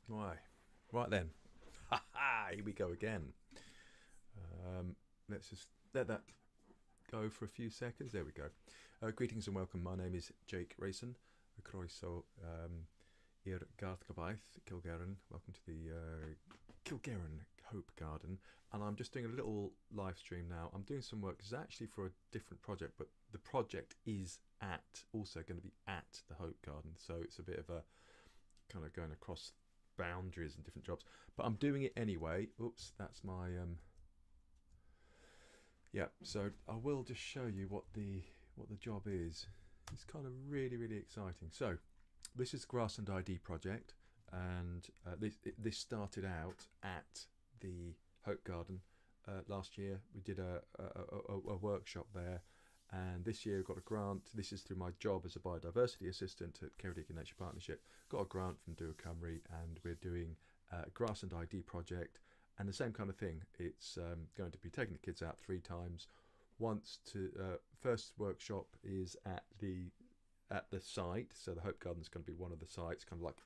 Right then. Here we go again. Let's just let that go for a few seconds. There we go. Greetings and welcome. My name is Jake Rayson. Croeso i'r Garth Gobaith, Kilgarren. Welcome to the Kilgarren Hope Garden. And I'm just doing a little live stream now. I'm doing some work. It's actually for a different project, but the project is also going to be at the Hope Garden. So it's a bit of a kind of going across boundaries and different jobs. But I'm doing it anyway. Oops, that's my... Yeah, so I will just show you what the job is. It's kind of really exciting. So this is the Grassland ID project, and this started out at the Hope Garden last year. We did a workshop there, and this year I got a grant. This is through my job as a Biodiversity Assistant at Ceredigion Nature Partnership. Got a grant from Do Cymru, and we're doing a Grassland ID project. And the same kind of thing. It's going to be taking the kids out 3 times. Once to first workshop is at the site. So the Hope Garden is going to be one of the sites, kind of like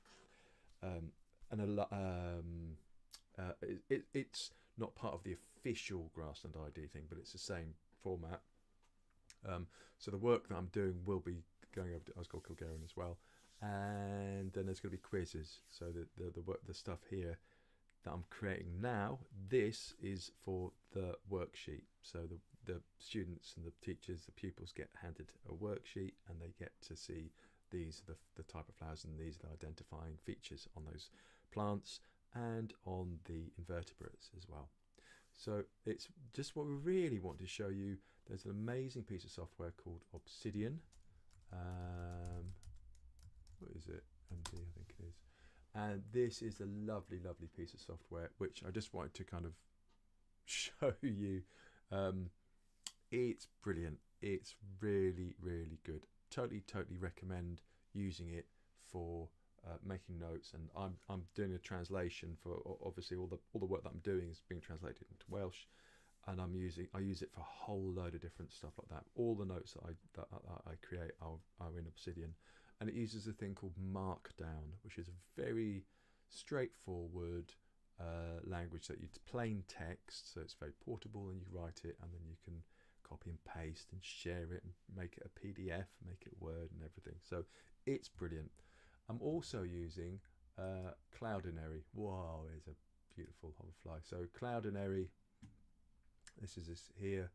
it's not part of the official Grassland ID thing, but it's the same format. So the work that I'm doing will be going over to Osgold Kilgarren as well, and then there's going to be quizzes. So the stuff here that I'm creating now, this is for the worksheet. So the students and the teachers, the pupils get handed a worksheet, and they get to see these are the type of flowers, and these are the identifying features on those plants and on the invertebrates as well. So it's just what we really want to show you. There's an amazing piece of software called Obsidian. What is it? MD, I think it is. And this is a lovely piece of software which I just wanted to kind of show you. It's brilliant. It's really good. Totally recommend using it for making notes. And I'm doing a translation for, obviously all the work that I'm doing is being translated into Welsh, and I use it for a whole load of different stuff like that. All the notes that I create are in Obsidian. And it uses a thing called Markdown, which is a very straightforward language that it's plain text, so it's very portable, and you write it, and then you can copy and paste and share it and make it a PDF, make it Word and everything. So it's brilliant. I'm also using Cloudinary. Wow, it's a beautiful hoverfly. So Cloudinary, this is this here.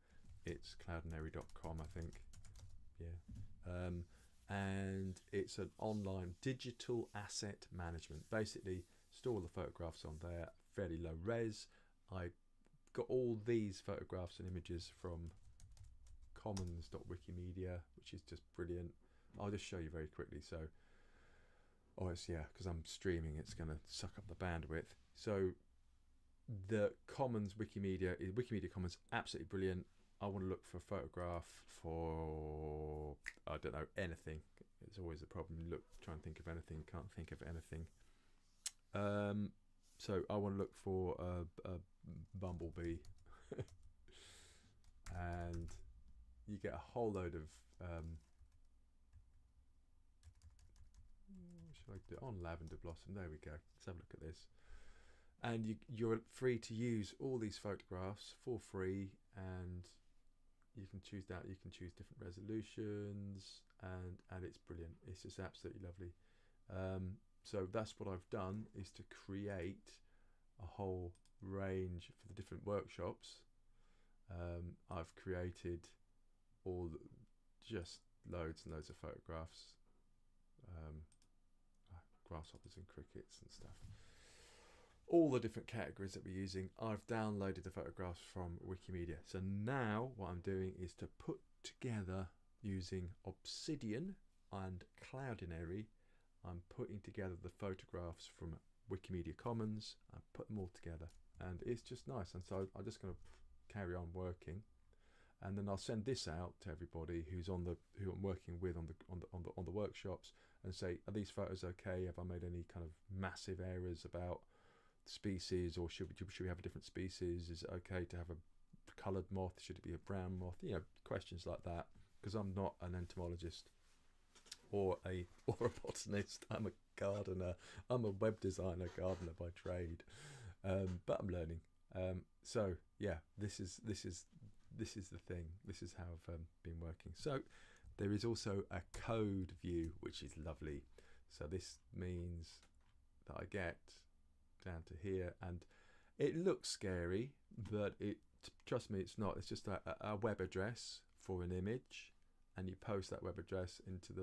It's cloudinary.com, I think. Yeah. And it's an online digital asset management. Basically, store all the photographs on there, fairly low res. I got all these photographs and images from commons.wikimedia, which is just brilliant. I'll just show you very quickly. So, because I'm streaming, it's going to suck up the bandwidth. So the Commons Wikimedia Commons, absolutely brilliant. I want to look for a photograph for, I don't know, anything. It's always a problem. Try and think of anything, can't think of anything. So I want to look for a bumblebee. And you get a whole load of, what should I do? On lavender blossom. There we go. Let's have a look at this. And you're free to use all these photographs for free, and you can choose that. You can choose different resolutions, and it's brilliant. It's just absolutely lovely. So that's what I've done, is to create a whole range for the different workshops. I've created just loads and loads of photographs, grasshoppers and crickets and stuff. All the different categories that we're using. I've downloaded the photographs from Wikimedia. So now what I'm doing is to put together, using Obsidian and Cloudinary, I'm putting together the photographs from Wikimedia Commons. I put them all together, and it's just nice. And so I'm just going to carry on working, and then I'll send this out to everybody who I'm working with on the workshops, and say, are these photos okay? Have I made any kind of massive errors about species, or should we have a different species? Is it okay to have a coloured moth? Should it be a brown moth? Questions like that, because I'm not an entomologist or a botanist. I'm a gardener. I'm a web designer, gardener by trade, but I'm learning. So yeah, this is the thing. This is how I've been working. So there is also a code view, which is lovely. So this means that I get down to here, and it looks scary, but trust me, it's not. It's just a web address for an image, and you post that web address into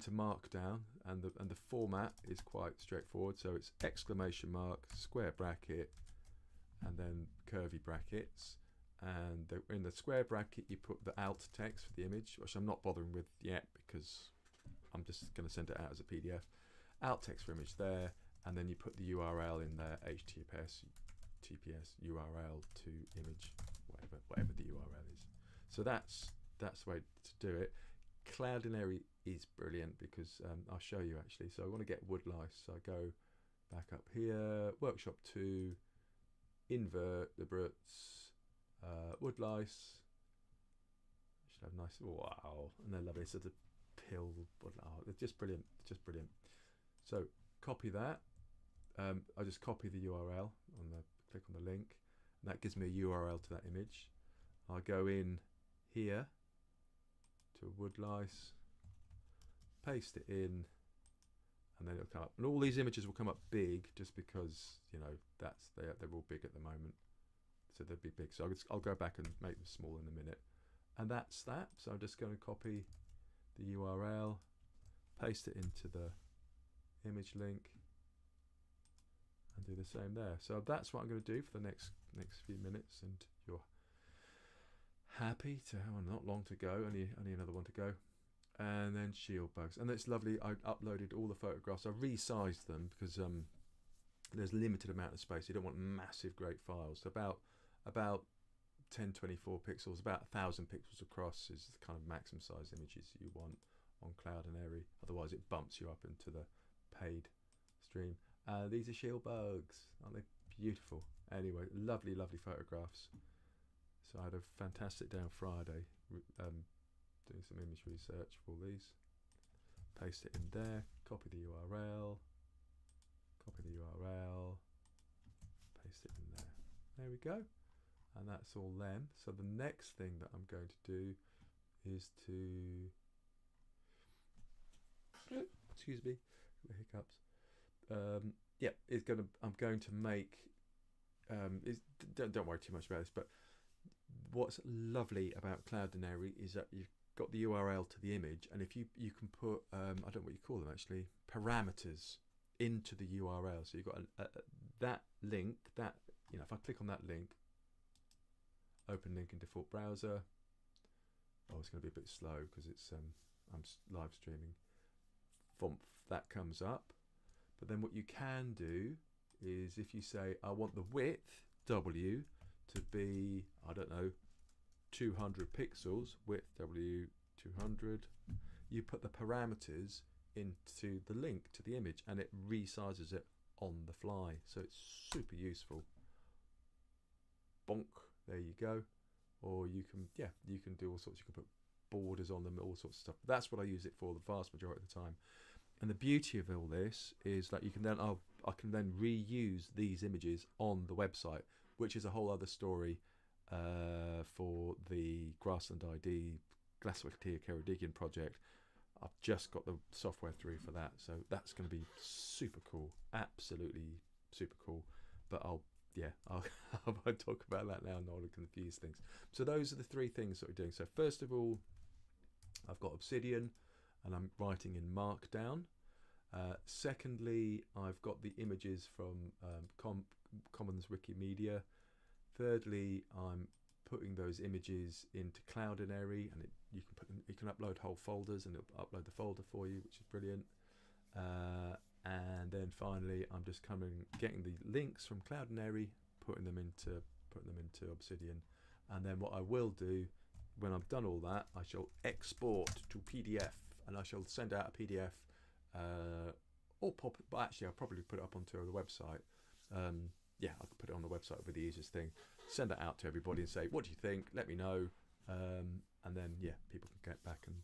Markdown, and the format is quite straightforward. So it's exclamation mark, square bracket, and then curvy brackets. And in the square bracket, you put the alt text for the image, which I'm not bothering with yet because I'm just going to send it out as a PDF. Alt text for image there, and then you put the URL in there, HTTPS, TPS URL to image, whatever the URL is. So that's the way to do it. Cloudinary is brilliant because I'll show you actually. So I want to get wood lice. So I go back up here, workshop 2, invertebrates, wood lice. Should have nice, wow, and they're lovely. So the pill, they're just brilliant, just brilliant. So copy that. I just copy the URL click on the link, and that gives me a URL to that image. I go in here to wood lice, paste it in, and then it'll come up. And all these images will come up big, just because they're all big at the moment, so they'll be big. So I'll go back and make them small in a minute, and that's that. So I'm just going to copy the URL, paste it into the image link, and do the same there. So that's what I'm going to do for the next few minutes, and you're happy to not long to go, only another one to go. And then shield bugs, and it's lovely. I uploaded all the photographs. I resized them because there's limited amount of space. You don't want massive great files. About 1024 pixels, about 1000 pixels across is the kind of maximum size images you want on Cloudinary. Otherwise it bumps you up into the paid stream. These are shield bugs, aren't they beautiful? Anyway, lovely photographs. So I had a fantastic day on Friday doing some image research for these. Paste it in there, copy the URL, paste it in there. There we go. And that's all them. So the next thing that I'm going to do is to excuse me, hiccups. I'm going to make don't worry too much about this, but what's lovely about Cloudinary is that you've got the URL to the image, and if you can put I don't know what you call them actually, parameters into the URL. So you've got that link, that if I click on that link, open link in default browser. Oh, it's going to be a bit slow because it's I'm live streaming. That comes up. But then what you can do is, if you say I want the width W to be, I don't know, 200 pixels, width W 200, you put the parameters into the link to the image, and it resizes it on the fly. So it's super useful. Bonk, there you go. Or you can do all sorts. You can put borders on them, all sorts of stuff. That's what I use it for the vast majority of the time. And the beauty of all this is that you can then I can then reuse these images on the website, which is a whole other story for the Grassland ID Glaswelltir Ceredigion project. I've just got the software through for that, so that's going to be super cool, absolutely super cool. But I'll talk about that now, not to confuse things. So those are the three things that we're doing. So first of all, I've got Obsidian, and I'm writing in Markdown. Secondly, I've got the images from Commons Wikimedia. Thirdly, I'm putting those images into Cloudinary, and you can upload whole folders, and it'll upload the folder for you, which is brilliant. And then finally, I'm just getting the links from Cloudinary, putting them into Obsidian. And then what I will do, when I've done all that, I shall export to PDF, and I shall send out a PDF, but actually I'll probably put it up onto the website. I could put it on the website, would be the easiest thing. Send that out to everybody and say, what do you think? Let me know. And then, yeah, people can get back and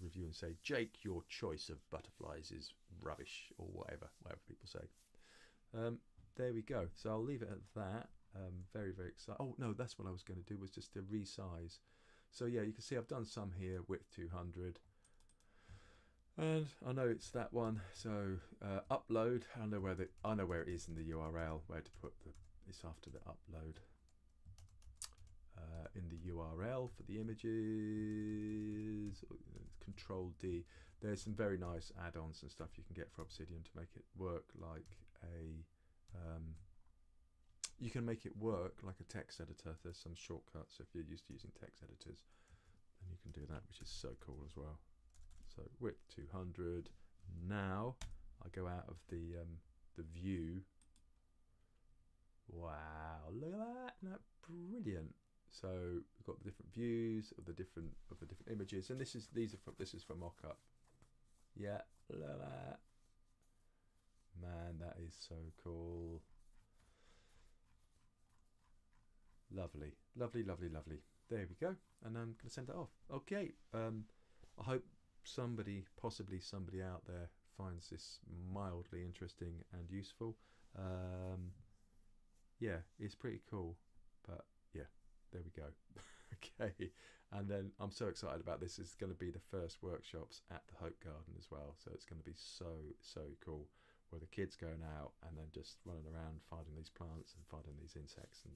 review and say, Jake, your choice of butterflies is rubbish, or whatever people say. There we go. So I'll leave it at that. Very, very excited. Oh, no, that's what I was going to do, was just to resize. So, yeah, you can see I've done some here, width 200. And I know it's that one. So upload. I know where it is in the URL, where to put it's after the upload. In the URL for the images, Control D. There's some very nice add-ons and stuff you can get for Obsidian to make it work like a you can make it work like a text editor. There's some shortcuts if you're used to using text editors, and you can do that, which is so cool as well. So width 200. Now I go out of the view. Wow, look at that! Isn't that brilliant? So we've got the different views of the different images, and this is for mock-up. Yeah, look at that. Man, that is so cool. Lovely, lovely, lovely, lovely. There we go. And I'm going to send it off. Okay. I hope possibly somebody out there finds this mildly interesting and useful. Yeah, it's pretty cool. But yeah, there we go. Okay. And then I'm so excited about this. It's going to be the first workshops at the Hope Garden as well. So it's going to be so cool, where the kids going out and then just running around finding these plants and finding these insects and